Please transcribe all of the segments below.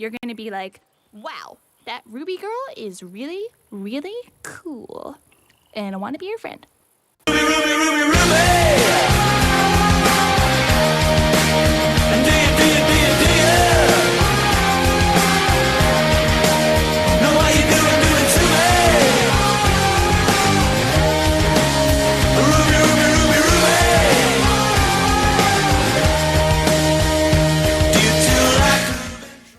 You're going to be like, wow, that Ruby girl is really, really cool. And I want to be your friend. Ruby, Ruby, Ruby, Ruby! And do you? Know how you doing to me? Ruby, Ruby, Ruby, Ruby! Do you still like?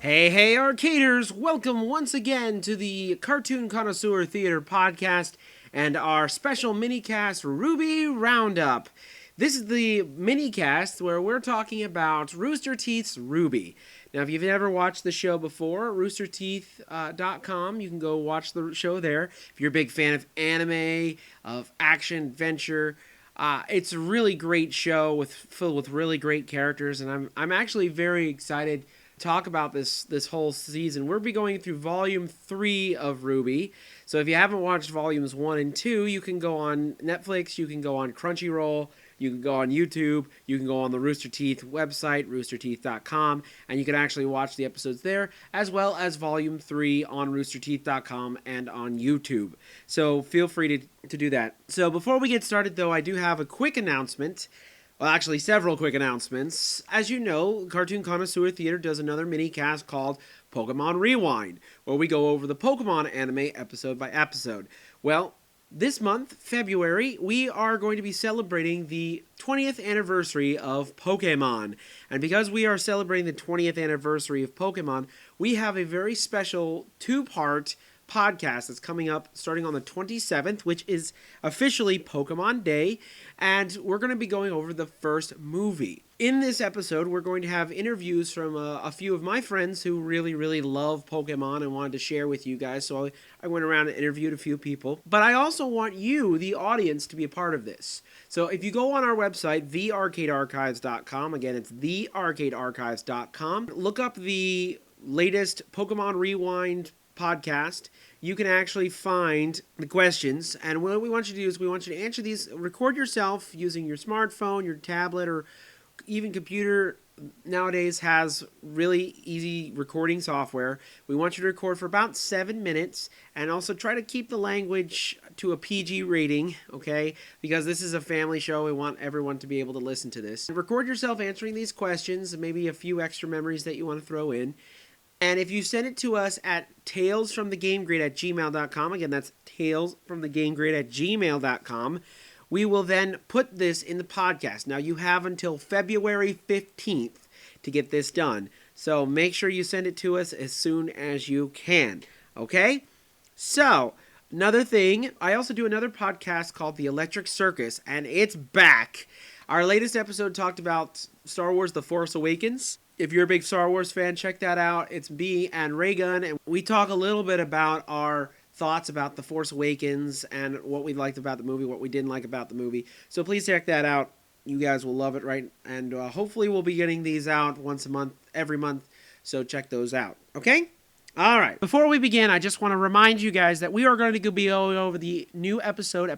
Hey, arcaders! Welcome once again to the Cartoon Connoisseur Theater podcast and our special minicast RWBY Roundup. This is the minicast where we're talking about Rooster Teeth's RWBY. Now, if you've never watched the show before, roosterteeth.com, you can go watch the show there. If you're a big fan of anime, of action, adventure, it's a really great show filled with really great characters, and I'm actually very excited to talk about this whole season. We'll be going through Volume 3 of RWBY. So if you haven't watched Volumes 1 and 2, you can go on Netflix, you can go on Crunchyroll, you can go on YouTube, you can go on the Rooster Teeth website, roosterteeth.com, and you can actually watch the episodes there, as well as Volume 3 on roosterteeth.com and on YouTube. So feel free to do that. So before we get started, though, I do have a quick announcement. Well, actually, several quick announcements. As you know, Cartoon Connoisseur Theater does another mini-cast called Pokemon Rewind, where we go over the Pokemon anime episode by episode. Well, this month, February, we are going to be celebrating the 20th anniversary of Pokemon. And because we are celebrating the 20th anniversary of Pokemon, we have a very special two-part podcast that's coming up starting on the 27th, which is officially Pokemon Day, and we're going to be going over the first movie. In this episode, we're going to have interviews from a few of my friends who really, really love Pokemon and wanted to share with you guys, so I went around and interviewed a few people. But I also want you, the audience, to be a part of this. So if you go on our website, thearcadearchives.com, again, it's thearcadearchives.com, look up the latest Pokemon Rewind podcast, you can actually find the questions, and what we want you to do is we want you to answer these, record yourself using your smartphone, your tablet, or even computer. Nowadays has really easy recording software. We want you to record for about 7 minutes, and also try to keep the language to a PG rating, okay? Because this is a family show, we want everyone to be able to listen to this. Record yourself answering these questions, and maybe a few extra memories that you want to throw in. And if you send it to us at talesfromthegamegrade@gmail.com, again, that's talesfromthegamegrade@gmail.com, we will then put this in the podcast. Now, you have until February 15th to get this done. So make sure you send it to us as soon as you can. Okay? So, another thing, I also do another podcast called The Electric Circus, and it's back. Our latest episode talked about Star Wars The Force Awakens. If you're a big Star Wars fan, check that out. It's me and Raygun, and we talk a little bit about our thoughts about The Force Awakens and what we liked about the movie, what we didn't like about the movie. So please check that out. You guys will love it, right? And hopefully we'll be getting these out once a month, every month, so check those out. Okay? All right. Before we begin, I just want to remind you guys that we are going to be going over the new episode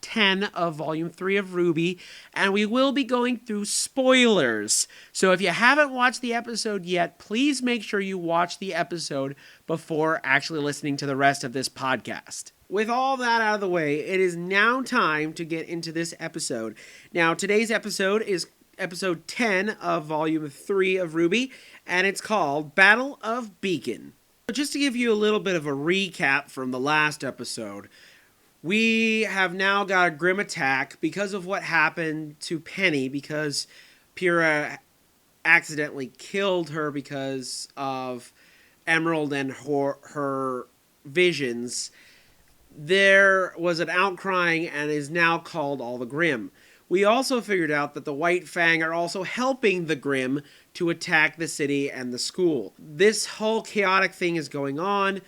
10 of Volume 3 of RWBY, and we will be going through spoilers. So if you haven't watched the episode yet, please make sure you watch the episode before actually listening to the rest of this podcast. With all that out of the way, it is now time to get into this episode. Now, today's episode is episode 10 of Volume 3 of RWBY, and it's called Battle of Beacon. Just to give you a little bit of a recap from the last episode, we have now got a grim attack because of what happened to Penny, because Pyrrha accidentally killed her because of Emerald and her visions. There was an outcrying and is now called all the Grimm. We also figured out that the White Fang are also helping the Grimm to attack the city and the school. This whole chaotic thing is going on.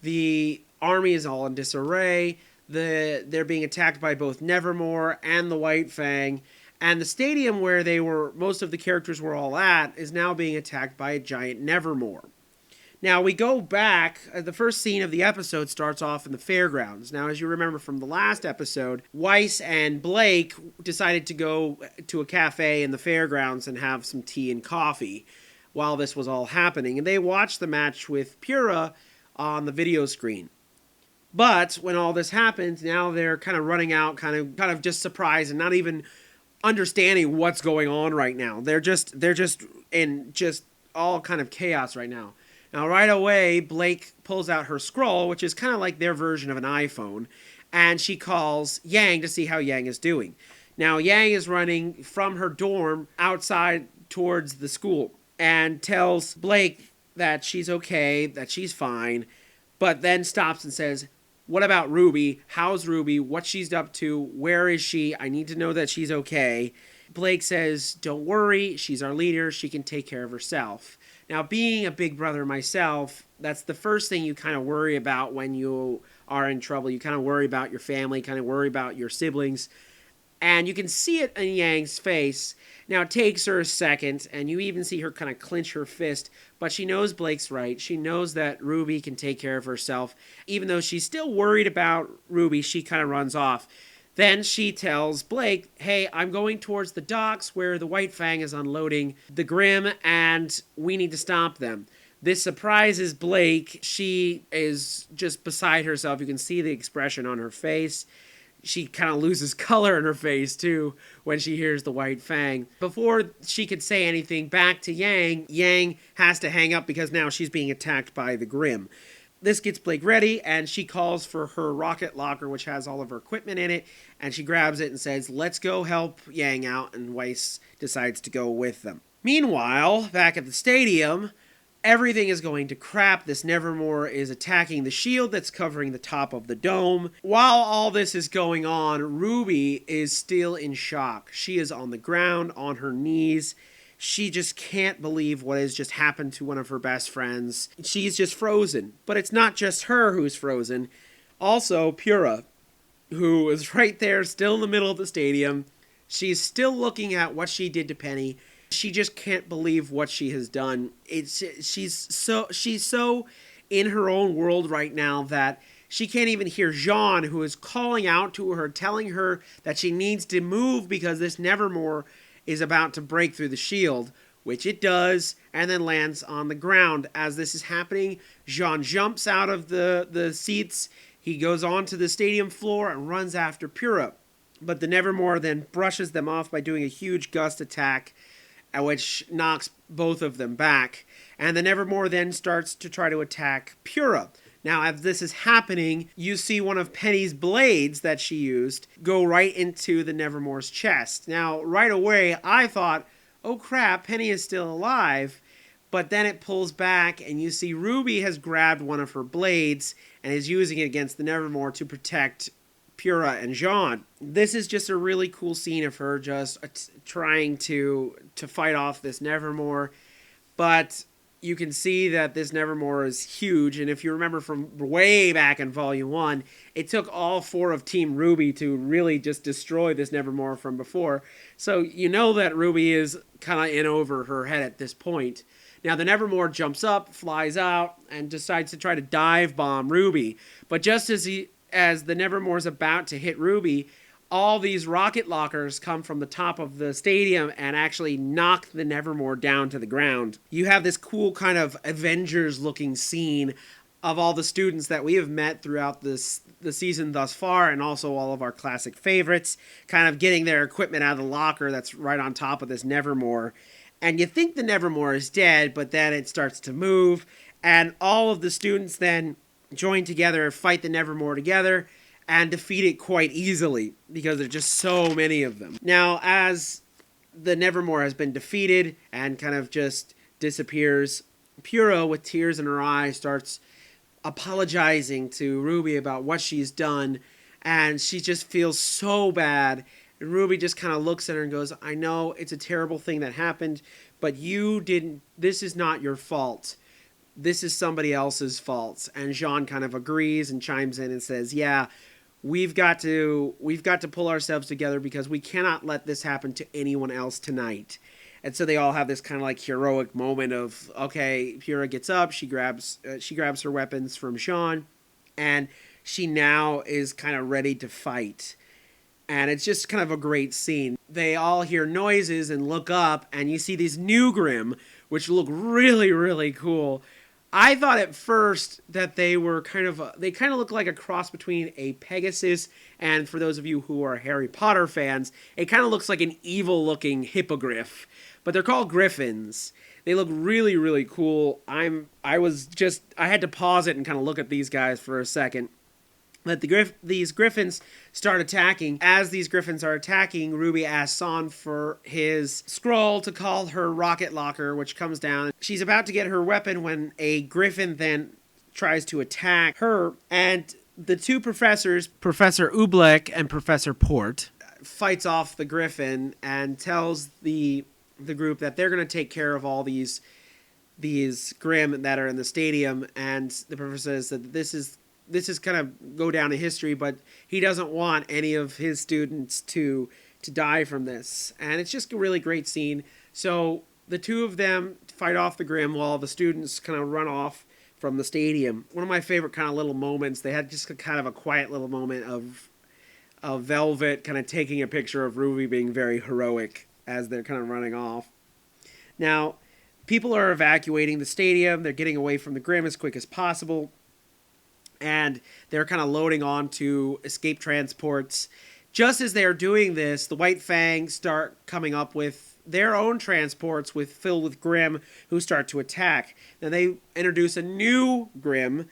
The army is all in disarray. They're being attacked by both Nevermore and the White Fang. And the stadium where most of the characters were all at is now being attacked by a giant Nevermore. Now, we go back, the first scene of the episode starts off in the fairgrounds. Now, as you remember from the last episode, Weiss and Blake decided to go to a cafe in the fairgrounds and have some tea and coffee. while this was all happening. And they watched the match with Pura on the video screen. But when all this happened, now they're kind of running out, kind of just surprised and not even understanding what's going on right now. They're just in just all kind of chaos right now. Now, right away, Blake pulls out her scroll, which is kind of like their version of an iPhone, and she calls Yang to see how Yang is doing. Now, Yang is running from her dorm outside towards the school and tells Blake that she's okay, that she's fine, but then stops and says, "What about Ruby? How's Ruby? What she's up to? Where is she? I need to know that she's okay." Blake says, "Don't worry, she's our leader, she can take care of herself." Now, being a big brother myself, that's the first thing you kind of worry about when you are in trouble. You kind of worry about your family, kind of worry about your siblings. And you can see it in Yang's face. Now, it takes her a second, and you even see her kind of clench her fist, but she knows Blake's right. She knows that Ruby can take care of herself. Even though she's still worried about Ruby, she kind of runs off. Then she tells Blake, "Hey, I'm going towards the docks where the White Fang is unloading the Grim, and we need to stop them." This surprises Blake. She is just beside herself. You can see the expression on her face. She kind of loses color in her face, too, when she hears the White Fang. Before she could say anything back to Yang, Yang has to hang up because now she's being attacked by the Grim. This gets Blake ready, and she calls for her rocket locker, which has all of her equipment in it, and she grabs it and says, "Let's go help Yang out," and Weiss decides to go with them. Meanwhile, back at the stadium, everything is going to crap. This Nevermore is attacking the shield that's covering the top of the dome. While all this is going on, Ruby is still in shock. She is on the ground, on her knees. She just can't believe what has just happened to one of her best friends. She's just frozen. But it's not just her who's frozen. Also, Pura, who is right there, still in the middle of the stadium. She's still looking at what she did to Penny. She just can't believe what she has done. She's so in her own world right now that she can't even hear Jean, who is calling out to her, telling her that she needs to move because this Nevermore is about to break through the shield, which it does, and then lands on the ground. As this is happening, Jean jumps out of the seats. He goes onto the stadium floor and runs after Pura. But the Nevermore then brushes them off by doing a huge gust attack, which knocks both of them back. And the Nevermore then starts to try to attack Pura. Now, as this is happening, you see one of Penny's blades that she used go right into the Nevermore's chest. Now, right away, I thought, oh crap, Penny is still alive. But then it pulls back, and you see Ruby has grabbed one of her blades and is using it against the Nevermore to protect Pura and Jean. This is just a really cool scene of her just trying to fight off this Nevermore. But you can see that this Nevermore is huge, and if you remember from way back in Volume 1, it took all 4 of Team RWBY to really just destroy this Nevermore from before. So you know that Ruby is kind of in over her head at this point. Now the Nevermore jumps up, flies out, and decides to try to dive bomb Ruby. But just as the Nevermore's about to hit Ruby, all these rocket lockers come from the top of the stadium and actually knock the Nevermore down to the ground. You have this cool kind of Avengers-looking scene of all the students that we have met throughout the season thus far, and also all of our classic favorites, kind of getting their equipment out of the locker that's right on top of this Nevermore. And you think the Nevermore is dead, but then it starts to move, and all of the students then join together and fight the Nevermore together, and defeat it quite easily, because there's just so many of them. Now, as the Nevermore has been defeated and kind of just disappears, Pura, with tears in her eyes, starts apologizing to Ruby about what she's done, and she just feels so bad. And Ruby just kind of looks at her and goes, "I know it's a terrible thing that happened, but this is not your fault. This is somebody else's fault." And Jean kind of agrees and chimes in and says, "Yeah, we've got to pull ourselves together because we cannot let this happen to anyone else tonight." And so they all have this kind of like heroic moment of, okay, Pura gets up, she grabs her weapons from Jean, and she now is kind of ready to fight. And it's just kind of a great scene. They all hear noises and look up, and you see these new Grim which look really, really cool. I thought at first that they were they kind of look like a cross between a Pegasus and, for those of you who are Harry Potter fans, it kind of looks like an evil-looking hippogriff. But they're called griffins. They look really, really cool. I had to pause it and kind of look at these guys for a second. But these griffins start attacking. As these griffins are attacking, RWBY asks Son for his scroll to call her rocket locker, which comes down. She's about to get her weapon when a griffin then tries to attack her. And the two professors, Professor Oobleck and Professor Port, fights off the griffin and tells the group that they're going to take care of all these Grimm that are in the stadium. And the professor says that this is kind of go down in history, but he doesn't want any of his students to die from this. And it's just a really great scene. So the two of them fight off the Grimm while the students kind of run off from the stadium. One of my favorite kind of little moments, they had just kind of a quiet little moment of Velvet kind of taking a picture of RWBY being very heroic as they're kind of running off. Now, people are evacuating the stadium. They're getting away from the Grimm as quick as possible. And they're kind of loading onto escape transports. Just as they are doing this, the White Fang start coming up with their own transports filled with Grimm who start to attack. Now they introduce a new Grimm,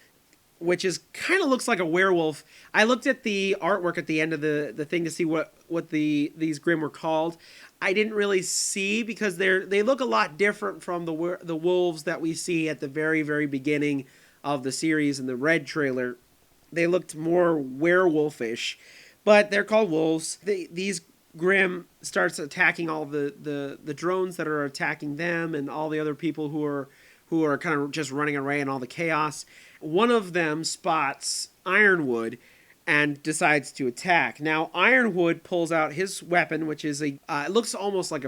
which is kind of looks like a werewolf. I looked at the artwork at the end of the thing to see what these Grimm were called. I didn't really see because they look a lot different from the wolves that we see at the very, very beginning of the series in the Red trailer. They looked more werewolfish, but they're called wolves. These Grimm starts attacking all the drones that are attacking them and all the other people who are kind of just running away in all the chaos. One of them spots Ironwood and decides to attack. Now Ironwood pulls out his weapon, which is it looks almost like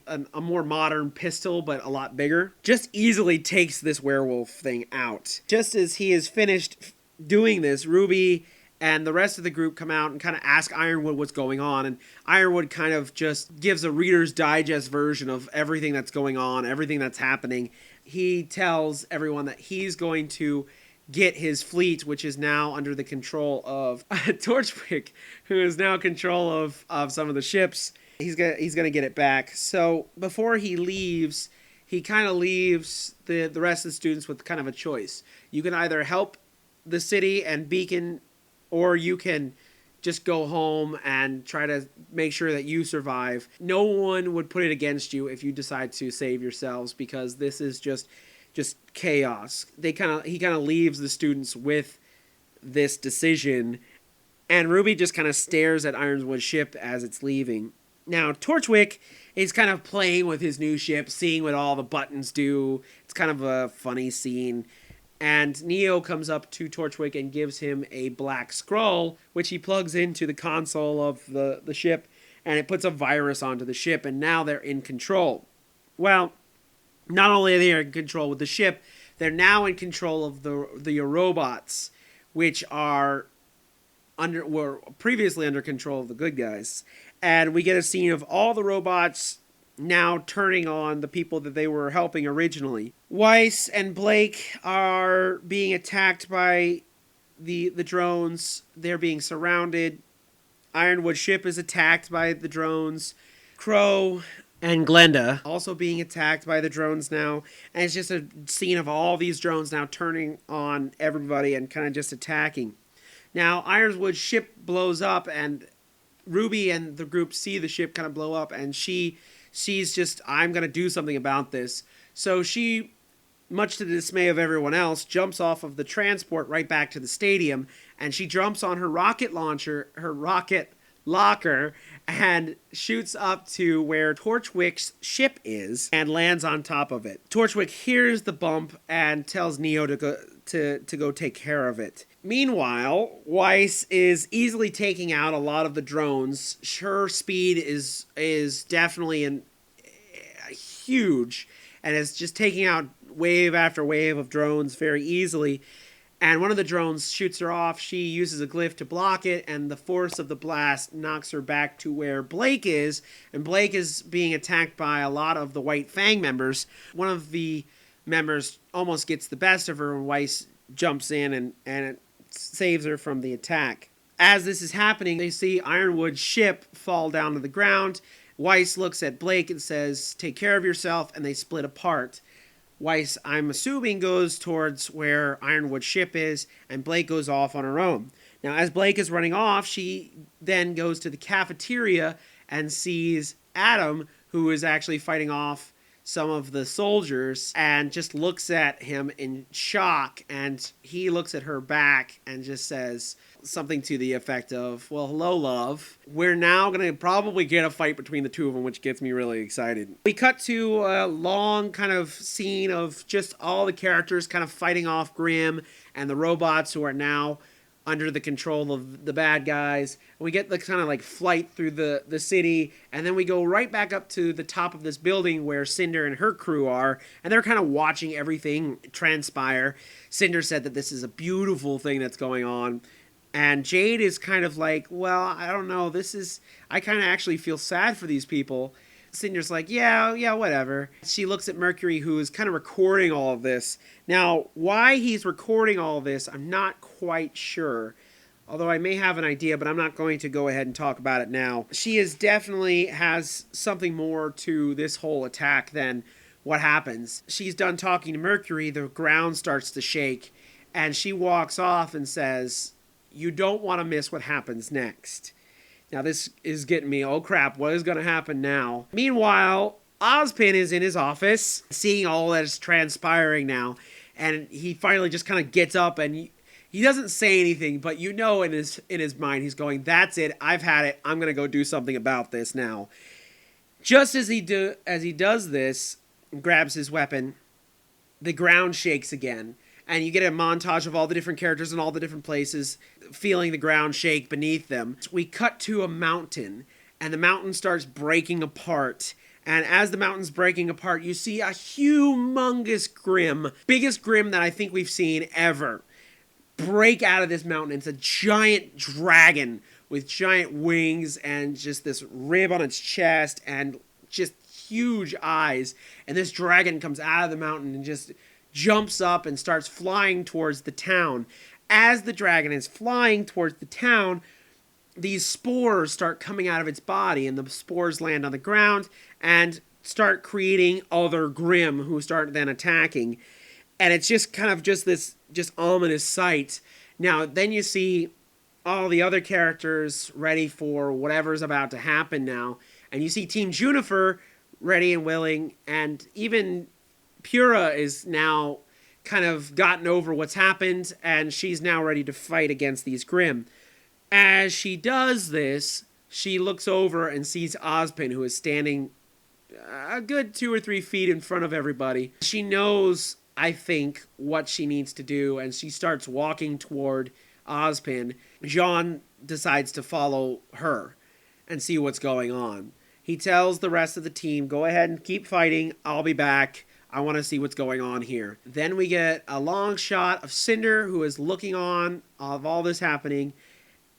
a more modern pistol, but a lot bigger. Just easily takes this werewolf thing out. Just as he is finished doing this, RWBY and the rest of the group come out and kind of ask Ironwood what's going on. And Ironwood kind of just gives a Reader's Digest version of everything that's going on, everything that's happening. He tells everyone that he's going to get his fleet, which is now under the control of Torchwick, who is now in control of some of the ships. He's gonna get it back. So before he leaves, he kind of leaves the rest of the students with kind of a choice. You can either help the city and Beacon, or you can just go home and try to make sure that you survive. No one would put it against you if you decide to save yourselves, because this is just chaos. He kind of leaves the students with this decision, and RWBY just kind of stares at Ironwood's ship as it's leaving. Now, Torchwick is kind of playing with his new ship, seeing what all the buttons do. It's kind of a funny scene. And Neo comes up to Torchwick and gives him a black scroll, which he plugs into the console of the ship, and it puts a virus onto the ship, and now they're in control. Well, not only are they in control with the ship, they're now in control of the robots, which were previously under control of the good guys. And we get a scene of all the robots now turning on the people that they were helping originally. Weiss and Blake are being attacked by the drones. They're being surrounded. Ironwood's ship is attacked by the drones. Crow and Glenda also being attacked by the drones now. And it's just a scene of all these drones now turning on everybody and kind of just attacking. Now, Ironwood's ship blows up, and RWBY and the group see the ship kind of blow up, and she's just, I'm going to do something about this. So she, much to the dismay of everyone else, jumps off of the transport right back to the stadium, and she jumps on her rocket launcher, her rocket locker, and shoots up to where Torchwick's ship is and lands on top of it. Torchwick hears the bump and tells Neo to go take care of it. Meanwhile, Weiss is easily taking out a lot of the drones. Her speed is definitely huge, and is just taking out wave after wave of drones very easily. And one of the drones shoots her off. She uses a glyph to block it, and the force of the blast knocks her back to where Blake is. And Blake is being attacked by a lot of the White Fang members. One of the members almost gets the best of her, and Weiss jumps in and it saves her from the attack. As this is happening, they see Ironwood's ship fall down to the ground. Weiss looks at Blake and says, "Take care of yourself," and they split apart. Weiss, I'm assuming, goes towards where Ironwood's ship is, and Blake goes off on her own. Now, as Blake is running off, she then goes to the cafeteria and sees Adam, who is actually fighting off some of the soldiers, and just looks at him in shock, and he looks at her back and just says something to the effect of, "Well, hello, love." We're now going to probably get a fight between the two of them, which gets me really excited. We cut to a long kind of scene of just all the characters kind of fighting off Grimm and the robots who are now under the control of the bad guys. And we get the kind of like flight through the city, and then we go right back up to the top of this building where Cinder and her crew are, and they're kind of watching everything transpire. Cinder said that this is a beautiful thing that's going on. And Jade is kind of like, well, I don't know, I kind of actually feel sad for these people. Cinder's like, yeah, whatever. She looks at Mercury, who is kind of recording all of this. Now, why he's recording all of this, I'm not quite sure. Although I may have an idea, but I'm not going to go ahead and talk about it now. She definitely has something more to this whole attack than what happens. She's done talking to Mercury, the ground starts to shake, and she walks off and says, "You don't want to miss what happens next." Now, this is getting me, oh crap, what is going to happen now? Meanwhile, Ozpin is in his office, seeing all that is transpiring now, and he finally just kind of gets up, and he doesn't say anything, but you know in his mind, he's going, "That's it, I've had it, I'm going to go do something about this now." Just as he does this, and grabs his weapon, the ground shakes again. And you get a montage of all the different characters in all the different places, feeling the ground shake beneath them. We cut to a mountain, and the mountain starts breaking apart. And as the mountain's breaking apart, you see a humongous Grimm, biggest Grimm that I think we've seen ever, break out of this mountain. It's a giant dragon with giant wings and just this rib on its chest and just huge eyes. And this dragon comes out of the mountain and just jumps up and starts flying towards the town. As the dragon is flying towards the town, these spores start coming out of its body, and the spores land on the ground and start creating other Grimm who start then attacking. And it's just kind of this ominous sight. Now, then you see all the other characters ready for whatever's about to happen now. And you see Team Juniper ready and willing, and even Pura is now kind of gotten over what's happened, and she's now ready to fight against these Grimm. As she does this, she looks over and sees Ozpin, who is standing a good 2 or 3 feet in front of everybody. She knows, I think, what she needs to do, and she starts walking toward Ozpin. Jean decides to follow her and see what's going on. He tells the rest of the team, "Go ahead and keep fighting. I'll be back. I want to see what's going on here." Then we get a long shot of Cinder, who is looking on of all this happening.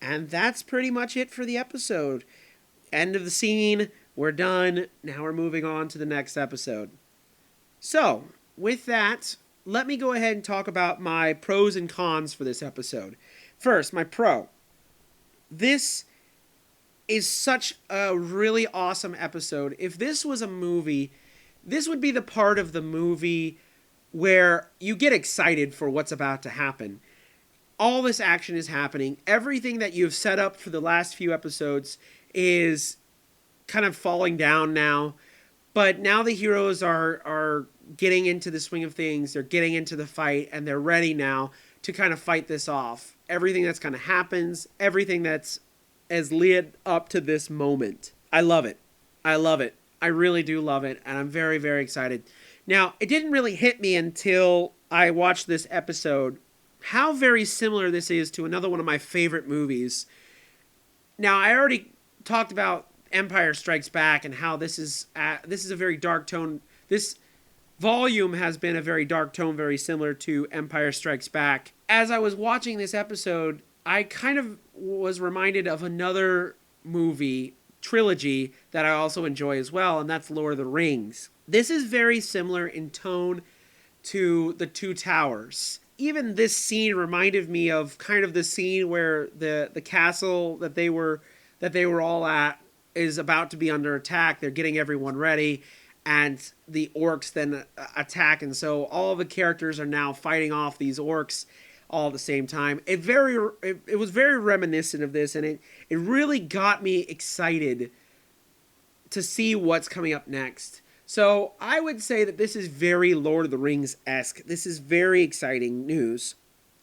And that's pretty much it for the episode. End of the scene. We're done. Now we're moving on to the next episode. So, with that, let me go ahead and talk about my pros and cons for this episode. First, my pro. This is such a really awesome episode. If this was a movie, this would be the part of the movie where you get excited for what's about to happen. All this action is happening. Everything that you've set up for the last few episodes is kind of falling down now. But now the heroes are getting into the swing of things. They're getting into the fight, and they're ready now to kind of fight this off. Everything that's kind of happens, everything that's has led up to this moment. I love it. I love it. I really do love it, and I'm very, very excited. Now, it didn't really hit me until I watched this episode how very similar this is to another one of my favorite movies. Now, I already talked about Empire Strikes Back and how this is a very dark tone. This volume has been a very dark tone, very similar to Empire Strikes Back. As I was watching this episode, I kind of was reminded of another movie trilogy that I also enjoy as well, and that's Lord of the Rings. This is very similar in tone to The Two Towers. Even this scene reminded me of kind of the scene where the castle that they were all at is about to be under attack. They're getting everyone ready, and the orcs then attack, and so all of the characters are now fighting off these orcs all at the same time. It was very reminiscent of this, and it really got me excited to see what's coming up next. So I would say that this is very Lord of the Rings-esque. This is very exciting news,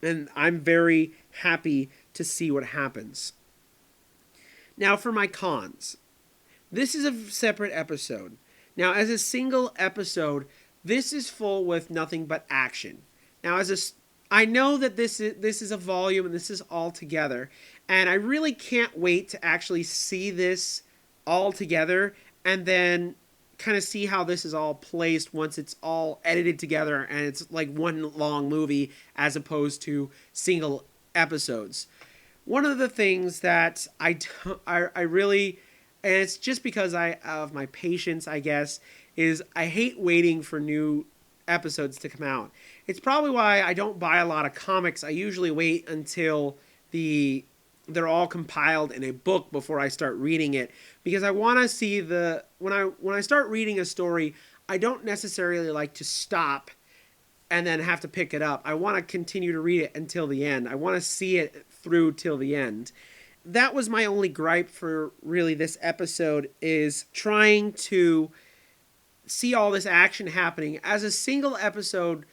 and I'm very happy to see what happens. Now for my cons. This is a separate episode. Now as a single episode, this is full with nothing but action. Now I know that this is a volume and this is all together, and I really can't wait to actually see this all together and then kind of see how this is all placed once it's all edited together and it's like one long movie as opposed to single episodes. One of the things that I really, and it's just because of my patience, I guess, is I hate waiting for new episodes to come out. It's probably why I don't buy a lot of comics. I usually wait until they're all compiled in a book before I start reading it, because I want to see when I start reading a story, I don't necessarily like to stop and then have to pick it up. I want to continue to read it until the end. I want to see it through till the end. That was my only gripe for really this episode, is trying to see all this action happening. As a single episode,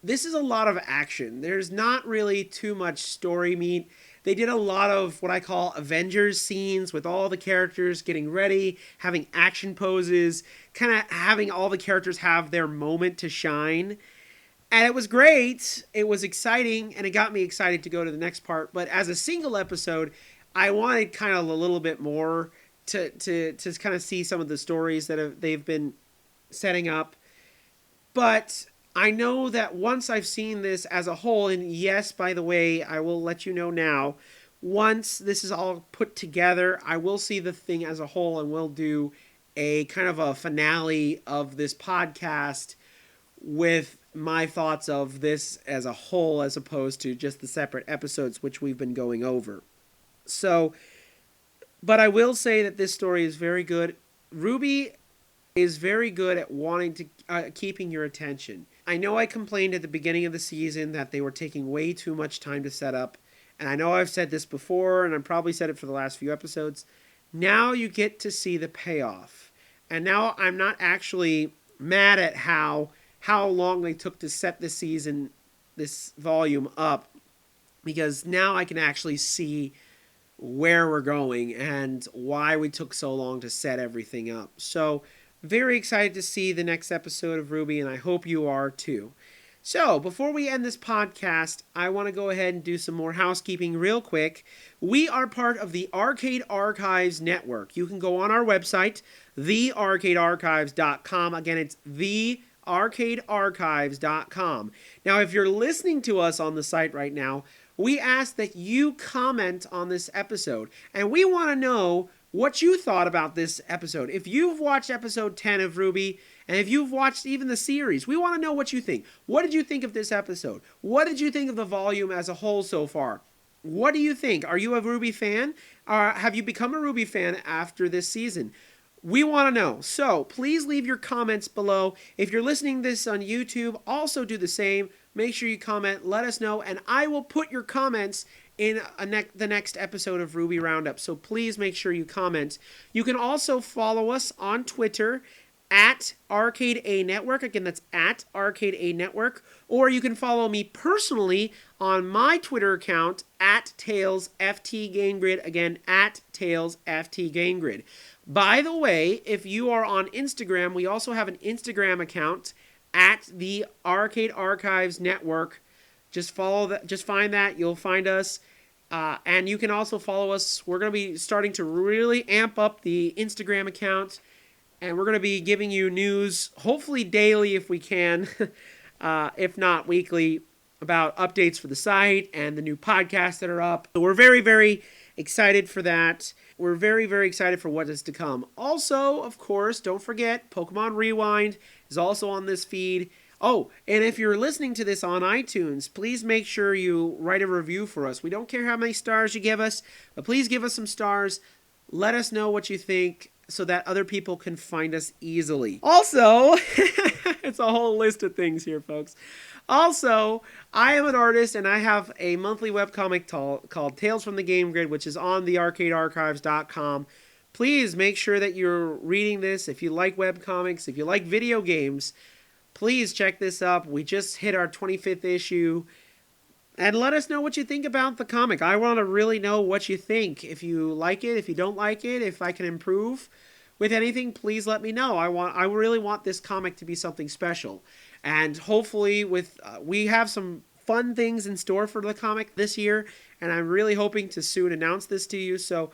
this is a lot of action. There's not really too much story meat. They did a lot of what I call Avengers scenes with all the characters getting ready, having action poses, kind of having all the characters have their moment to shine. And it was great. It was exciting, and it got me excited to go to the next part. But as a single episode, I wanted kind of a little bit more to kind of see some of the stories that they've been setting up. But I know that once I've seen this as a whole, and yes, by the way, I will let you know now, once this is all put together, I will see the thing as a whole, and we'll do a kind of a finale of this podcast with my thoughts of this as a whole, as opposed to just the separate episodes which we've been going over. So, but I will say that this story is very good. RWBY is very good at wanting to keeping your attention. I know I complained at the beginning of the season that they were taking way too much time to set up, and I know I've said this before, and I've probably said it for the last few episodes. Now you get to see the payoff, and now I'm not actually mad at how long they took to set this season, this volume up, because now I can actually see where we're going and why we took so long to set everything up. So, very excited to see the next episode of RWBY, and I hope you are too. So, before we end this podcast, I want to go ahead and do some more housekeeping real quick. We are part of the Arcade Archives Network. You can go on our website, thearcadearchives.com. Again, it's thearcadearchives.com. Now, if you're listening to us on the site right now, we ask that you comment on this episode, and we want to know what you thought about this episode. If you've watched episode 10 of RWBY, and if you've watched even the series, we want to know what you think. What did you think of this episode? What did you think of the volume as a whole so far? What do you think? Are you a RWBY fan? Have you become a RWBY fan after this season? We want to know. So please leave your comments below. If you're listening to this on YouTube, also do the same. Make sure you comment, let us know, and I will put your comments in the next episode of RWBY Roundup. So please make sure you comment. You can also follow us on Twitter at Arcade A Network. Again, that's at Arcade A Network. Or you can follow me personally on my Twitter account at TailsFTGameGrid. Again, at TailsFTGameGrid. By the way, if you are on Instagram, we also have an Instagram account at the Arcade Archives Network. Just follow that. Just find that. You'll find us. And you can also follow us. We're going to be starting to really amp up the Instagram account. and we're going to be giving you news, hopefully daily if we can, if not weekly, about updates for the site and the new podcasts that are up. So we're very, very excited for that. We're very, very excited for what is to come. Also, of course, don't forget, Pokemon Rewind is also on this feed. Oh, and if you're listening to this on iTunes, please make sure you write a review for us. We don't care how many stars you give us, but please give us some stars. Let us know what you think so that other people can find us easily. Also, it's a whole list of things here, folks. Also, I am an artist, and I have a monthly webcomic called Tales from the Game Grid, which is on the arcadearchives.com. Please make sure that you're reading this. If you like webcomics, if you like video games, please check this up. We just hit our 25th issue. And let us know what you think about the comic. I want to really know what you think. If you like it, if you don't like it, if I can improve with anything, please let me know. I really want this comic to be something special. And hopefully we have some fun things in store for the comic this year, and I'm really hoping to soon announce this to you. So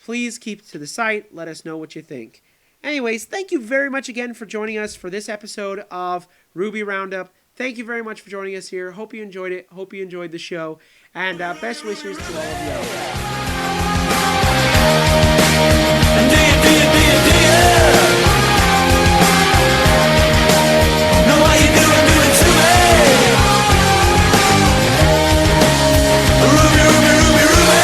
please keep to the site. Let us know what you think. Anyways, thank you very much again for joining us for this episode of RWBY Roundup. Thank you very much for joining us here. Hope you enjoyed it. Hope you enjoyed the show. And best wishes to all of you out there. Know how you do it to me. Ruby, Ruby, Ruby, Ruby.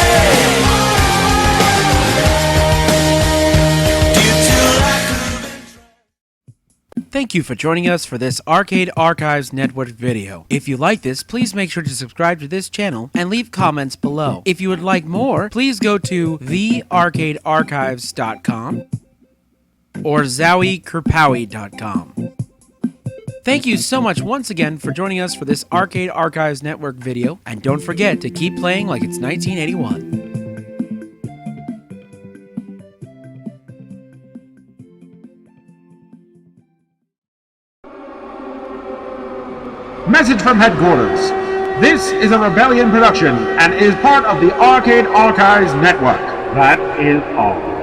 Do you too like Thank you for joining us for this Arcade Archives Network video. If you like this, please make sure to subscribe to this channel and leave comments below. If you would like more, please go to thearcadearchives.com or zowie.kerpowie.com. Thank you so much once again for joining us for this Arcade Archives Network video, and don't forget to keep playing like it's 1981. Message from headquarters. This is a Rebellion production and is part of the Arcade Archives Network. That is all.